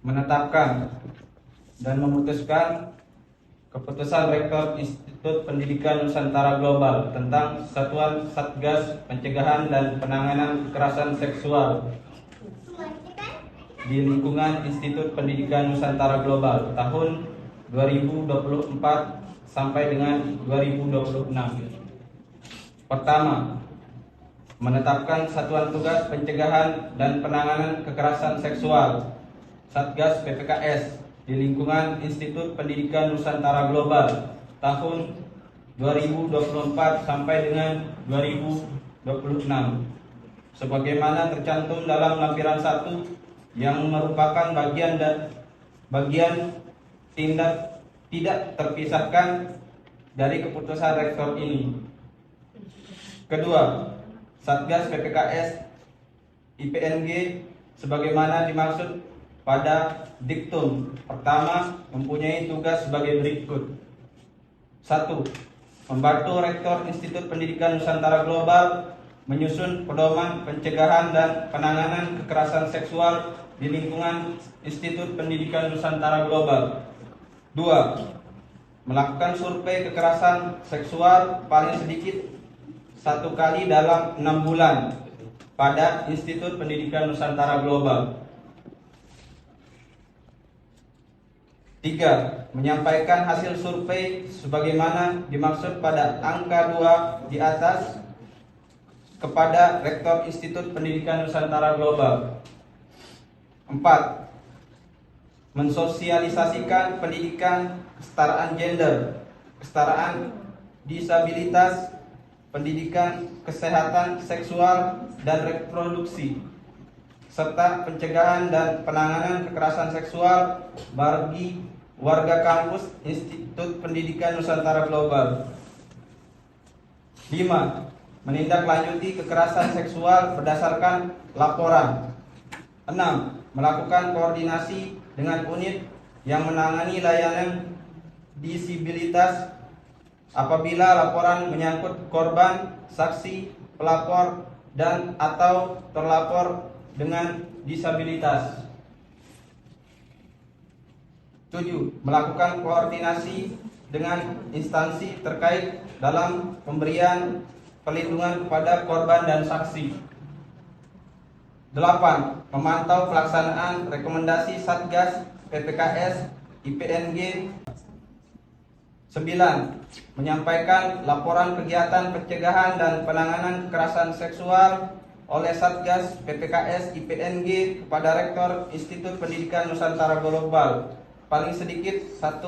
Menetapkan dan memutuskan keputusan Rektor Institut Pendidikan Nusantara Global tentang Satuan Satgas Pencegahan dan Penanganan Kekerasan Seksual di lingkungan Institut Pendidikan Nusantara Global tahun 2024 sampai dengan 2026. Pertama, menetapkan Satuan Tugas Pencegahan dan Penanganan Kekerasan Seksual Satgas PPKS di lingkungan Institut Pendidikan Nusantara Global tahun 2024 sampai dengan 2026 sebagaimana tercantum dalam lampiran 1 yang merupakan bagian tindak tidak terpisahkan dari keputusan Rektor ini. Kedua, Satgas PPKS IPNG sebagaimana dimaksud pada diktum pertama mempunyai tugas sebagai berikut. 1. Membantu Rektor Institut Pendidikan Nusantara Global menyusun pedoman pencegahan dan penanganan kekerasan seksual di lingkungan Institut Pendidikan Nusantara Global. 2. Melakukan survei kekerasan seksual paling sedikit 1 kali dalam 6 bulan pada Institut Pendidikan Nusantara Global. 3. Menyampaikan hasil survei sebagaimana dimaksud pada angka 2 di atas kepada Rektor Institut Pendidikan Nusantara Global. 4. Mensosialisasikan pendidikan kesetaraan gender, kesetaraan disabilitas, pendidikan kesehatan seksual dan reproduksi, serta pencegahan dan penanganan kekerasan seksual bagi warga kampus Institut Pendidikan Nusantara Global. 5. Menindaklanjuti kekerasan seksual berdasarkan laporan. 6. Melakukan koordinasi dengan unit yang menangani layanan disabilitas apabila laporan menyangkut korban, saksi, pelapor, dan atau terlapor dengan disabilitas. 7. Melakukan koordinasi dengan instansi terkait dalam pemberian perlindungan kepada korban dan saksi. 8. Memantau pelaksanaan rekomendasi Satgas PPKS IPNG. 9. Menyampaikan laporan kegiatan pencegahan dan penanganan kekerasan seksual oleh Satgas PPKS IPNG kepada Rektor Institut Pendidikan Nusantara Global paling sedikit 1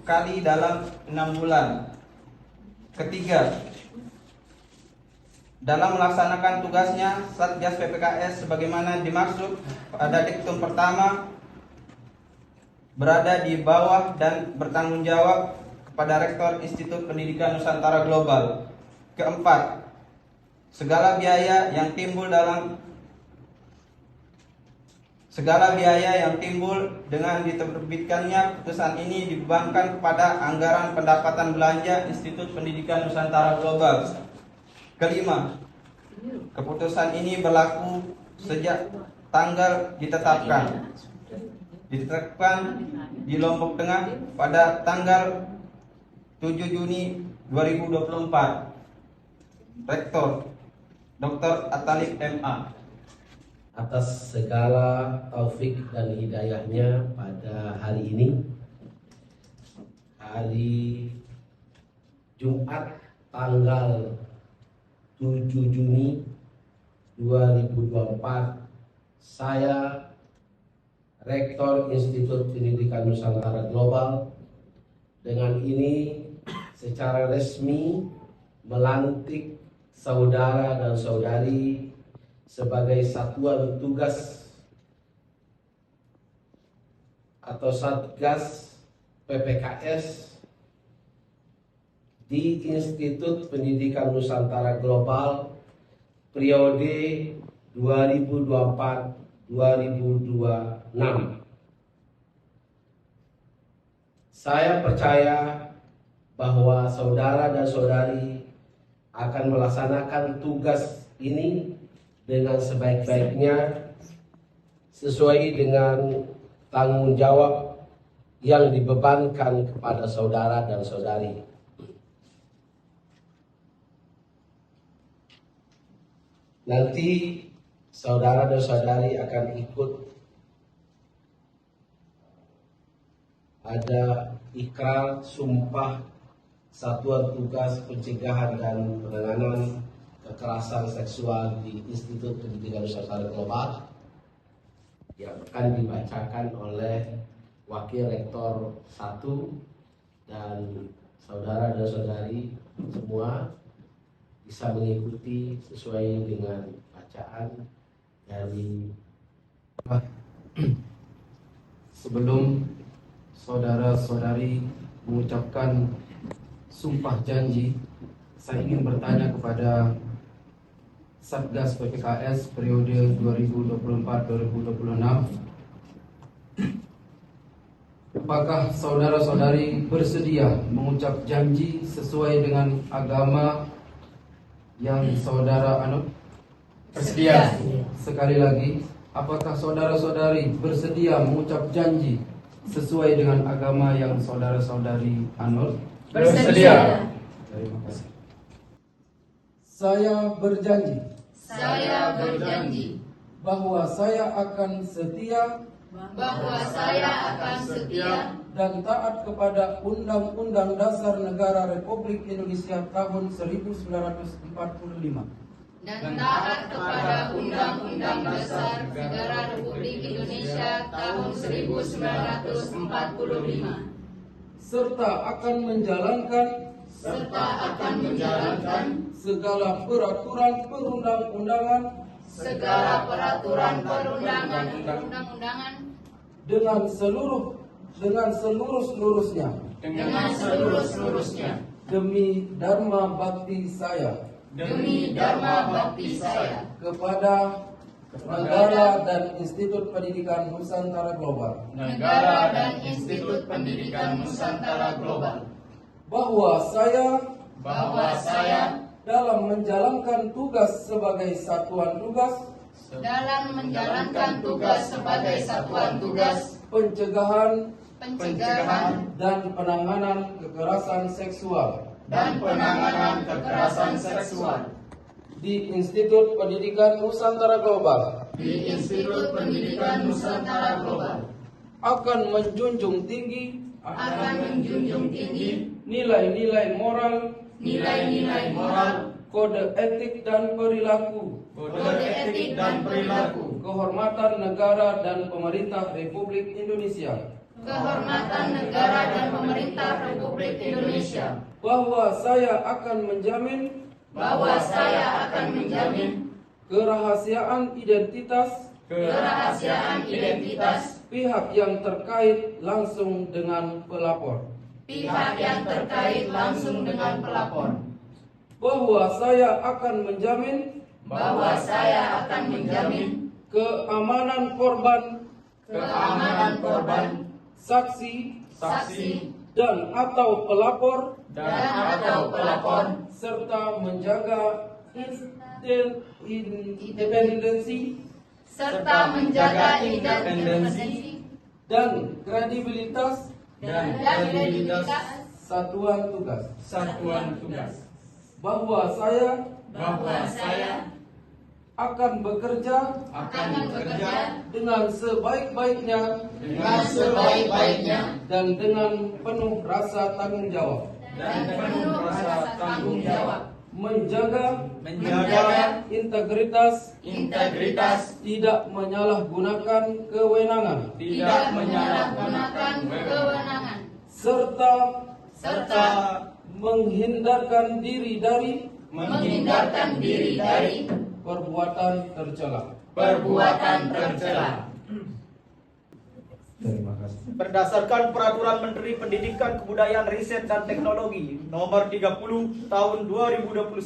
kali dalam 6 bulan. Ketiga, dalam melaksanakan tugasnya Satgas PPKS sebagaimana dimaksud pada diktum pertama berada di bawah dan bertanggung jawab kepada Rektor Institut Pendidikan Nusantara Global. Keempat, segala biaya yang timbul dengan diterbitkannya putusan ini dibebankan kepada anggaran pendapatan belanja Institut Pendidikan Nusantara Global. Kelima, keputusan ini berlaku sejak tanggal ditetapkan di Lombok Tengah pada tanggal 7 Juni 2024. Rektor Dr. Atalib MA. Atas segala taufik dan hidayahnya pada hari ini, hari Jumat tanggal 7 Juni 2024, saya Rektor Institut Pendidikan Nusantara Global dengan ini secara resmi melantik saudara dan saudari sebagai satuan tugas atau Satgas PPKS di Institut Pendidikan Nusantara Global periode 2024-2026. Saya percaya bahwa saudara dan saudari akan melaksanakan tugas ini dengan sebaik-baiknya sesuai dengan tanggung jawab yang dibebankan kepada saudara dan saudari. Nanti saudara dan saudari akan ikut ada ikrar sumpah Satuan Tugas Pencegahan dan Penanganan Kekerasan Seksual di Institut Pendidikan Nusantara Global yang akan dibacakan oleh Wakil Rektor 1 dan saudara dan saudari semua bisa mengikuti sesuai dengan bacaan dari. Sebelum saudara-saudari mengucapkan sumpah janji, saya ingin bertanya kepada Satgas PPKS periode 2024-2026. Apakah saudara-saudari bersedia mengucap janji sesuai dengan agama yang saudara anut? Bersedia. Sekali lagi, apakah saudara-saudari bersedia mengucap janji sesuai dengan agama yang saudara-saudari anut? Bersedia. Terima kasih. Saya berjanji Saya berjanji bahwa saya akan setia bahwa saya akan setia dan taat kepada Undang-Undang Dasar Negara Republik Indonesia tahun 1945 dan taat kepada Undang-Undang Dasar Negara Republik Indonesia tahun 1945 serta akan menjalankan segala peraturan perundang-undangan perundang-undangan dengan seluruh-seluruhnya demi dharma bakti saya kepada negara dan Institut Pendidikan Nusantara Global, negara dan Institut Pendidikan Nusantara Global, bahwa bahwa saya dalam menjalankan tugas sebagai satuan tugas dalam menjalankan tugas sebagai satuan tugas pencegahan pencegahan dan penanganan kekerasan seksual di Institut Pendidikan Nusantara Global di Institut Pendidikan Nusantara Global akan menjunjung tinggi nilai-nilai moral, kode etik dan perilaku, kehormatan negara dan pemerintah Republik Indonesia, bahwa saya akan menjamin kerahasiaan identitas pihak yang terkait langsung dengan pelapor, bahwa saya akan menjamin keamanan korban, saksi dan atau pelapor serta menjaga independensi dan kredibilitas satuan tugas, bahwa saya akan bekerja dengan sebaik-baiknya dan dengan penuh rasa tanggung jawab, menjaga integritas, tidak menyalahgunakan kewenangan, serta menghindarkan diri dari perbuatan tercela. Terima kasih. Berdasarkan Peraturan Menteri Pendidikan, Kebudayaan, Riset, dan Teknologi Nomor 30 Tahun 2021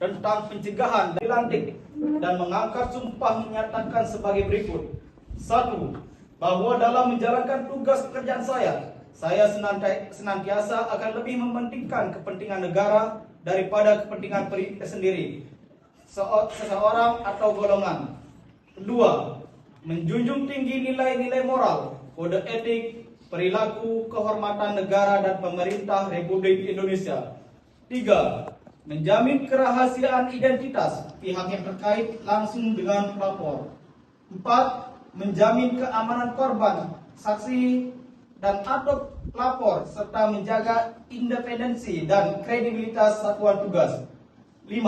tentang pencegahan dan dilantik dan mengangkat sumpah menyatakan sebagai berikut. 1. Bahwa dalam menjalankan tugas pekerjaan saya senantiasa akan lebih mementingkan kepentingan negara daripada kepentingan pribadi sendiri, seseorang atau golongan. 2. Menjunjung tinggi nilai-nilai moral, kode etik, perilaku, kehormatan negara dan pemerintah Republik Indonesia. 3. Menjamin kerahasiaan identitas pihak yang terkait langsung dengan pelapor. 4. Menjamin keamanan korban, saksi, dan atau pelapor serta menjaga independensi dan kredibilitas satuan tugas. 5.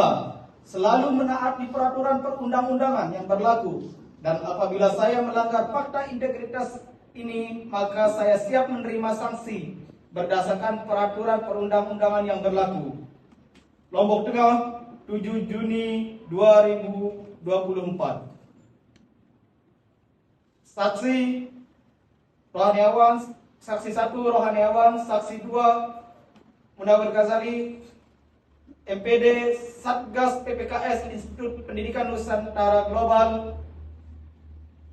Selalu menaati peraturan perundang-undangan yang berlaku, dan apabila saya melanggar fakta integritas ini, maka saya siap menerima sanksi berdasarkan peraturan perundang-undangan yang berlaku. Lombok Tengah, 7 Juni 2024. Saksi Rohaniawan, saksi 1 Rohaniawan, saksi 2 Munawir Ghazali, MPD Satgas PPKS Institut Pendidikan Nusantara Global,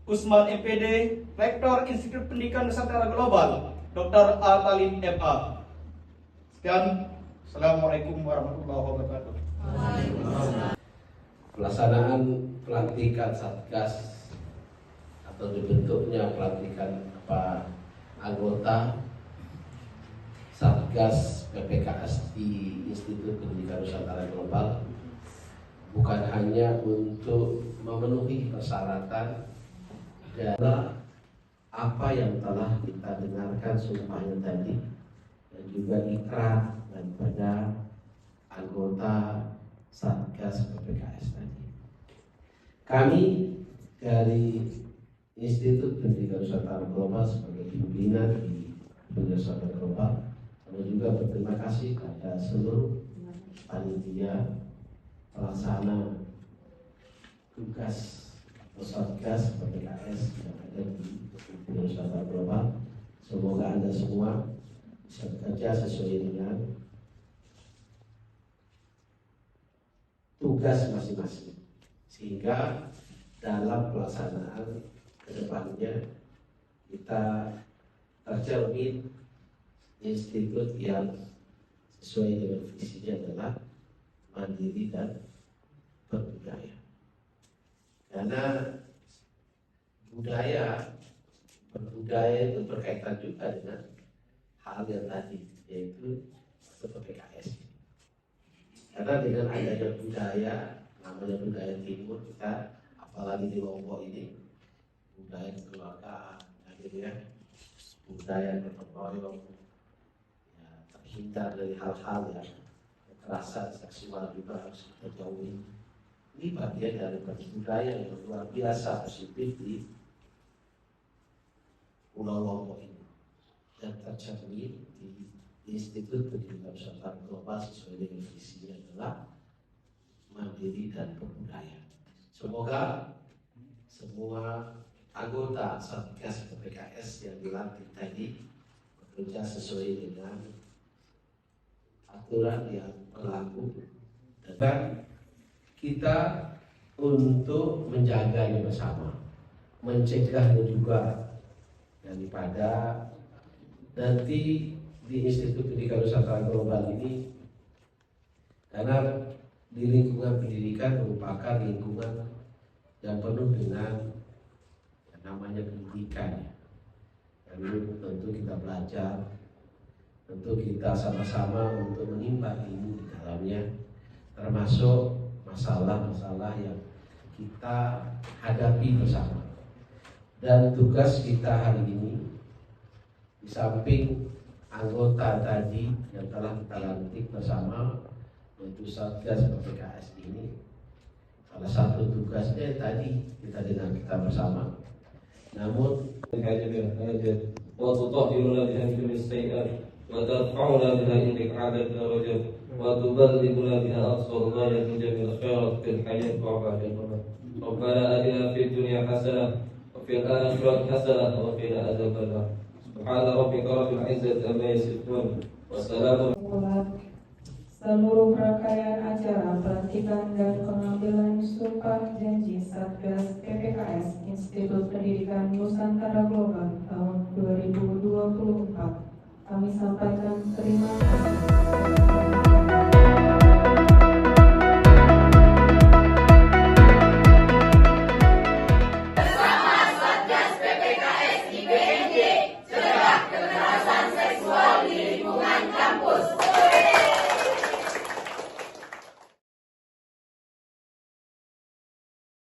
Usman MPD, Rektor Institut Pendidikan Nusantara Global, Dr. Al-Talim MA. Sekian, Assalamualaikum warahmatullahi wabarakatuh. Pelaksanaan pelantikan Satgas atau dibentuknya pelantikan anggota Satgas PPKS di Institut Pendidikan Nusantara Global bukan hanya untuk memenuhi persyaratan dan apa yang telah kita dengarkan sumpahnya tadi, dan juga ikrar daripada anggota Satgas PPKS tadi. Kami dari Institut Pendidikan Nusantara Global sebagai pimpinan di Pendidikan Nusantara Global, kami juga berterima kasih kepada seluruh panitia pelaksana tugas Satgas PPKS yang ada di Pendidikan Nusantara Global. Semoga Anda semua bisa bekerja sesuai dengan tugas masing-masing, sehingga dalam pelaksanaan kedepannya kita tercermin institut yang sesuai dengan visinya adalah mandiri dan berbudaya. Karena berbudaya itu berkaitan juga dengan hal yang tadi, yaitu PPKS. Karena dengan adanya budaya, namanya budaya timur, kita apalagi di Lombok ini, budaya kekeluargaan, akhirnya budaya gotong royong, ya, terhindar dari hal-hal yang kekerasan seksual juga harus kita jauhi. Ini bagian dari budaya yang luar biasa positif di Pulau Lombok ini, dan tercermin di Institut Pendidikan Nusantara Global sesuai dengan visinya adalah mandiri dan berbudaya. Semoga semua anggota Satgas PPKS yang dilantik tadi bekerja sesuai dengan aturan yang berlaku, dan kita untuk menjaganya bersama, mencegahnya juga daripada nanti di Institut Pendidikan Nusantara Global ini, karena di lingkungan pendidikan merupakan lingkungan yang penuh dengan yang namanya pendidikan. Lalu tentu kita belajar, tentu kita sama-sama untuk menimba ilmu di dalamnya, termasuk masalah-masalah yang kita hadapi bersama. Dan tugas kita hari ini, di samping anggota tadi yang telah kita lantik bersama, yaitu Satgas PPKS ini, salah satu tugasnya tadi kita dengar kita bersama. Namun وتطهرنا بها من السيئات وترفعنا بها عندك أعلى الدرجات وتبلغنا بها أقصى الغاية من جميع الخيرات في الحياة وبعد الممات. ربنا آتنا في الدنيا حسنة وفي fil akhirati hasanah wa qina adzabannar. Subhana rabbika rabbil izzati amma yasifun. Wassalamu seluruh rangkaian acara pelantikan dan pengambilan sumpah janji Satgas PPKS Institut Pendidikan Nusantara Global tahun 2024 kami sampaikan terima kasih.